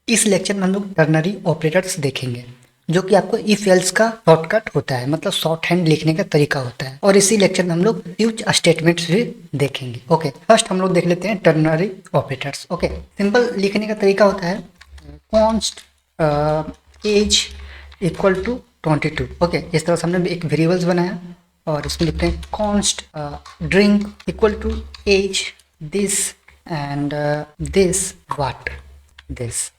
इस लेक्चर में हम लोग टर्नरी ऑपरेटर्स देखेंगे जो कि आपको इफ एल्स का शॉर्टकट होता है, मतलब शॉर्ट हैंड लिखने का तरीका होता है। और इसी लेक्चर में हम लोग स्विच स्टेटमेंट्स भी देखेंगे। ओके, फर्स्ट हम लोग देख लेते हैं टर्नरी ऑपरेटर्स। ओके, सिंपल लिखने का तरीका होता है const age equal to 22। Okay, इस तरह से हमने एक वेरिएबल्स बनाया और इसमें लिखते हैं const drink equal to as this and this what this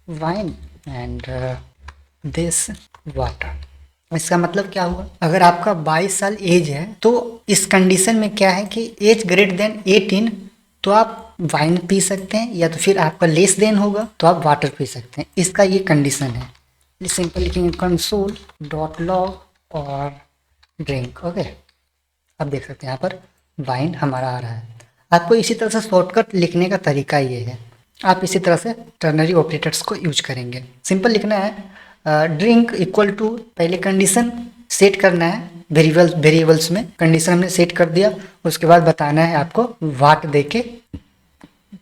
wine and this water. इसका मतलब क्या हुआ, अगर आपका 22 साल एज है तो इस कंडीशन में क्या है कि एज ग्रेटर देन 18 तो आप वाइन पी सकते हैं, या तो फिर आपका लेस देन होगा तो आप वाटर पी सकते हैं। इसका ये कंडीशन है। सिंपल लिखेंगे कंसोल डॉट लॉग और ड्रिंक। ओके, अब देख सकते हैं यहाँ पर वाइन हमारा आ रहा है। आपको इसी तरह से शॉर्टकट लिखने का तरीका ये है। आप इसी तरह से टर्नरी ऑपरेटर्स को यूज करेंगे। सिंपल लिखना है ड्रिंक इक्वल टू, पहले कंडीशन सेट करना है वेरिएबल्स में। कंडीशन हमने सेट कर दिया, उसके बाद बताना है आपको वाट देके,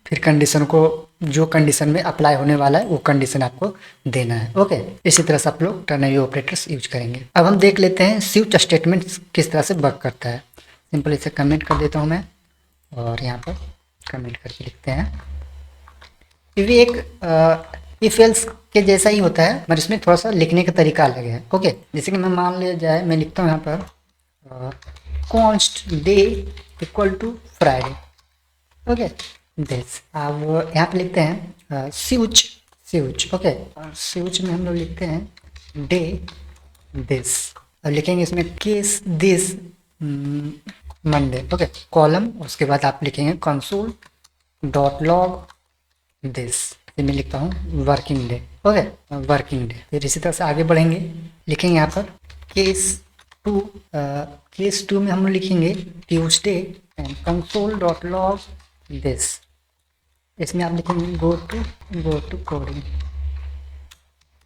फिर कंडीशन को जो कंडीशन में अप्लाई होने वाला है वो कंडीशन आपको देना है। ओके, इसी तरह से आप लोग टर्नरी ऑपरेटर्स यूज करेंगे। अब हम देख लेते हैं स्विच स्टेटमेंट किस तरह से वर्क करता है। सिंपल इसे कमेंट कर देता हूँ मैं और यहाँ पर कमेंट करके लिखते हैं। ये एक इफ एल्स के जैसा ही होता है, मगर इसमें थोड़ा सा लिखने का तरीका अलग है। ओके, जैसे कि मैं मान लिया जाए, मैं लिखता हूँ यहाँ पर const day equal to Friday. Okay, this. अब यहाँ पे लिखते हैं स्विच स्विच। ओके, स्विच में हम लोग लिखते हैं डे दिस। अब लिखेंगे इसमें case this Monday. Okay, column, उसके बाद आप लिखेंगे कंसोल डॉट लॉग दिस। मैं लिखता हूँ working day. Okay, working day. फिर इसी तरह से आगे बढ़ेंगे, लिखेंगे यहाँ पर केस टू में हम लिखेंगे Tuesday and console dot log this. इसमें आप लिखेंगे गो टू कोडिंग।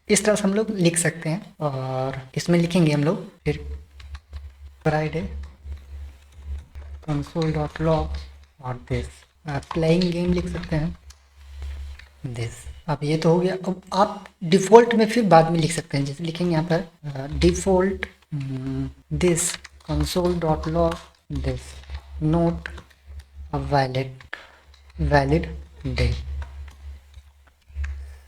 इस तरह से हम लोग लिख सकते हैं। और इसमें लिखेंगे हम लोग फिर फ्राइडे कंसोल डॉट लॉग और दिस। प्लेइंग गेम लिख सकते हैं दिस। अब ये तो हो गया। अब आप डिफ़ॉल्ट में फिर बाद में लिख सकते हैं, जैसे लिखेंगे यहाँ पर default this console dot log this note valid day.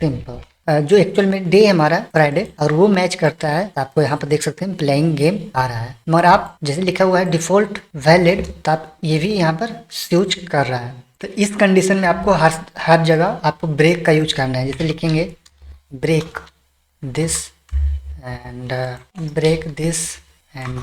Simple. जो एक्चुअल में डे हमारा फ्राइडे और वो मैच करता है, आपको यहाँ पर देख सकते हैं प्लेइंग गेम आ रहा है। मगर आप जैसे लिखा हुआ है डिफ़ॉल्ट वैलिड, तो आप ये भी यहाँ पर स्विच कर रहा है। तो इस कंडीशन में आपको हर जगह आपको ब्रेक का यूज करना है। जैसे लिखेंगे break this and break this and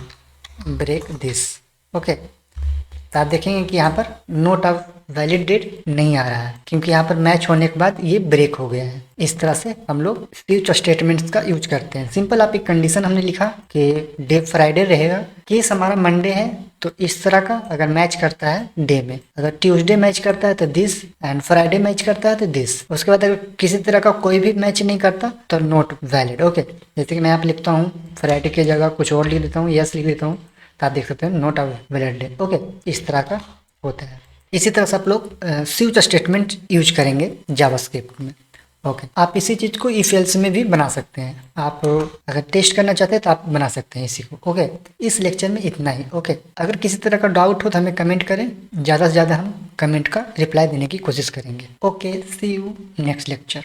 break this. Okay, तो आप देखेंगे कि यहाँ पर नोट ऑफ वैलिड डेट नहीं आ रहा है, क्योंकि यहाँ पर मैच होने के बाद ये ब्रेक हो गया है। इस तरह से हम लोग स्विच स्टेटमेंट्स का यूज करते हैं। सिंपल, आप एक कंडीशन हमने लिखा कि डे फ्राइडे रहेगा, केस हमारा मंडे है, तो इस तरह का अगर मैच करता है डे में, अगर ट्यूसडे मैच करता है तो दिस एंड फ्राइडे मैच करता है तो दिस। उसके बाद अगर किसी तरह का कोई भी मैच नहीं करता तो नॉट वैलिड। ओके, जैसे कि मैं यहाँ पे लिखता हूँ फ्राइडे की जगह कुछ और लिख देता हूँ, यस लिख देता हूँ, तो आप देख सकते हैं नॉट वैलिड डे। ओके, इस तरह का होता है। इसी तरह से आप लोग स्विच स्टेटमेंट यूज करेंगे जावास्क्रिप्ट में। ओके, आप इसी चीज़ को इफ एल्स में भी बना सकते हैं। आप अगर टेस्ट करना चाहते हैं तो आप बना सकते हैं इसी को। ओके, इस लेक्चर में इतना ही। ओके, अगर किसी तरह का डाउट हो तो हमें कमेंट करें, ज़्यादा से ज़्यादा हम कमेंट का रिप्लाई देने की कोशिश करेंगे। Okay, see you next lecture.